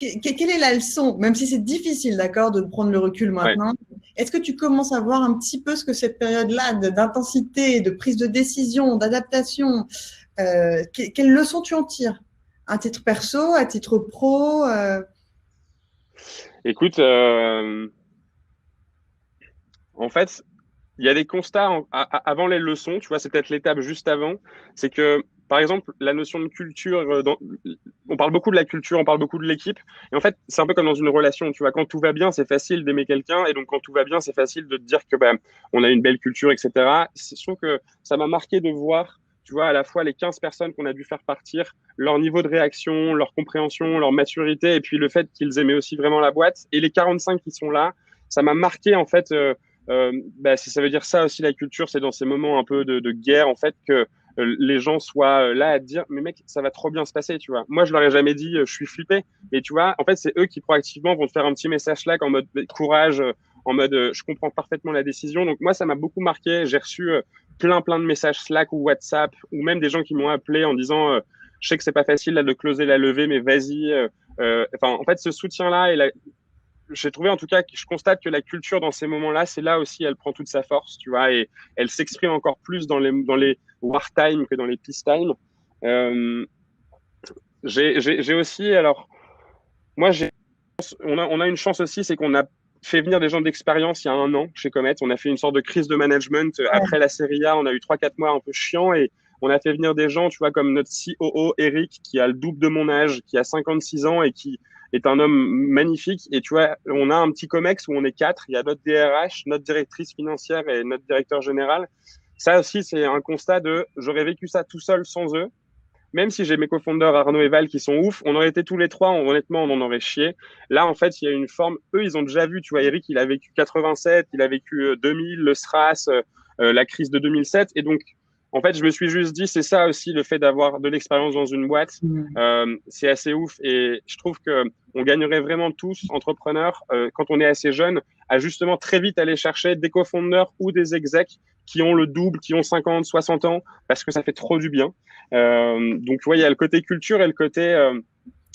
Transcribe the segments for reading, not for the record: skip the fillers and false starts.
Quelle est la leçon, même si c'est difficile, d'accord, de prendre le recul Ouais. maintenant, est-ce que tu commences à voir un petit peu ce que cette période-là d'intensité, de prise de décision, d'adaptation, quelles leçons tu en tires? À titre perso, à titre pro, Écoute, en fait, il y a des constats avant les leçons, tu vois, c'est peut-être l'étape juste avant. C'est que, par exemple, la notion de culture, on parle beaucoup de la culture, on parle beaucoup de l'équipe. Et en fait, c'est un peu comme dans une relation, tu vois, quand tout va bien, c'est facile d'aimer quelqu'un. Et donc, quand tout va bien, c'est facile de te dire que, bah, on a une belle culture, etc. Je trouve que ça m'a marqué de voir, tu vois, à la fois les 15 personnes qu'on a dû faire partir, leur niveau de réaction, leur compréhension, leur maturité, et puis le fait qu'ils aimaient aussi vraiment la boîte. Et les 45 qui sont là, ça m'a marqué, en fait, bah, si ça veut dire ça aussi la culture, c'est dans ces moments un peu de guerre en fait que les gens soient là à te dire mais mec ça va trop bien se passer, tu vois. Moi je leur ai jamais dit je suis flippé, mais tu vois en fait c'est eux qui proactivement vont te faire un petit message Slack en mode courage, en mode je comprends parfaitement la décision. Donc moi ça m'a beaucoup marqué. J'ai reçu plein de messages Slack ou WhatsApp ou même des gens qui m'ont appelé en disant je sais que c'est pas facile là de closer la levée mais vas-y. Enfin en fait ce soutien là et j'ai trouvé en tout cas que je constate que la culture dans ces moments-là, c'est là aussi elle prend toute sa force, tu vois, et elle s'exprime encore plus dans les wartime que dans les peacetime. Euh, j'ai aussi, alors moi on a une chance aussi, c'est qu'on a fait venir des gens d'expérience il y a 1 an chez Comet. On a fait une sorte de crise de management après la série A. On a eu 3-4 mois un peu chiants et on a fait venir des gens, tu vois, comme notre COO Eric, qui a le double de mon âge, qui a 56 ans et qui est un homme magnifique. Et tu vois, on a un petit COMEX où on est 4. Il y a notre DRH, notre directrice financière et notre directeur général. Ça aussi, c'est un constat de j'aurais vécu ça tout seul sans eux. Même si j'ai mes cofondateurs Arnaud et Val qui sont ouf, on aurait été tous les trois, honnêtement, on en aurait chié. Là, en fait, il y a une forme. Eux, ils ont déjà vu, tu vois, Eric, il a vécu 87, il a vécu 2000, le SRAS, la crise de 2007. Et donc, en fait, je me suis juste dit, c'est ça aussi le fait d'avoir de l'expérience dans une boîte. C'est assez ouf. Et je trouve que on gagnerait vraiment tous, entrepreneurs, quand on est assez jeune, à justement très vite aller chercher des cofondateurs ou des execs qui ont le double, qui ont 50, 60 ans, parce que ça fait trop du bien. Donc, ouais, il y a le côté culture et le côté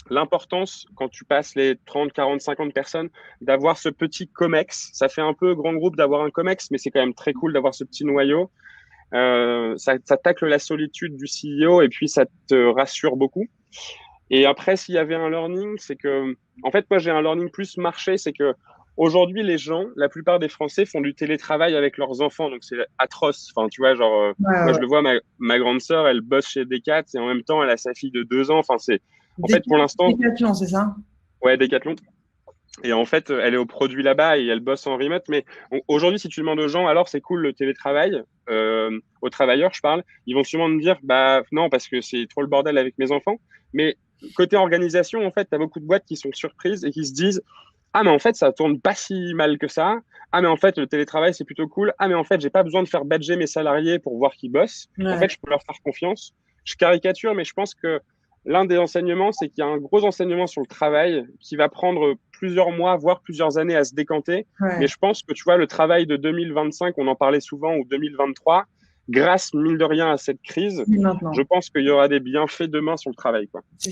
l'importance, quand tu passes les 30, 40, 50 personnes, d'avoir ce petit COMEX. Ça fait un peu grand groupe d'avoir un COMEX, mais c'est quand même très cool d'avoir ce petit noyau. Ça tacle la solitude du CEO et puis ça te rassure beaucoup. Et après, s'il y avait un learning, c'est que, en fait, moi, j'ai un learning plus marché, c'est que aujourd'hui, les gens, la plupart des Français font du télétravail avec leurs enfants, donc c'est atroce. Enfin, tu vois, genre, ouais, moi, je ouais. le vois, ma grande sœur, elle bosse chez Decat et en même temps, elle a sa fille de 2 ans. Enfin, en fait, pour l'instant, Décathlon, c'est ça? ouais, Decathlon. Et en fait, elle est au produit là-bas et elle bosse en remote. Mais aujourd'hui, si tu demandes aux gens, alors c'est cool le télétravail, aux travailleurs, je parle, ils vont sûrement me dire, bah non, parce que c'est trop le bordel avec mes enfants. Mais côté organisation, en fait, tu as beaucoup de boîtes qui sont surprises et qui se disent, ah, mais en fait, ça tourne pas si mal que ça. Ah, mais en fait, le télétravail, c'est plutôt cool. Ah, mais en fait, j'ai pas besoin de faire badger mes salariés pour voir qu'ils bossent. En Ouais. fait, je peux leur faire confiance. Je caricature, mais je pense que l'un des enseignements, c'est qu'il y a un gros enseignement sur le travail qui va prendre plusieurs mois, voire plusieurs années à se décanter. Mais Ouais. je pense que tu vois, le travail de 2025, on en parlait souvent, ou 2023, grâce, mine de rien, à cette crise, Oui, je maintenant. pense qu'il y aura des bienfaits demain sur le travail, quoi.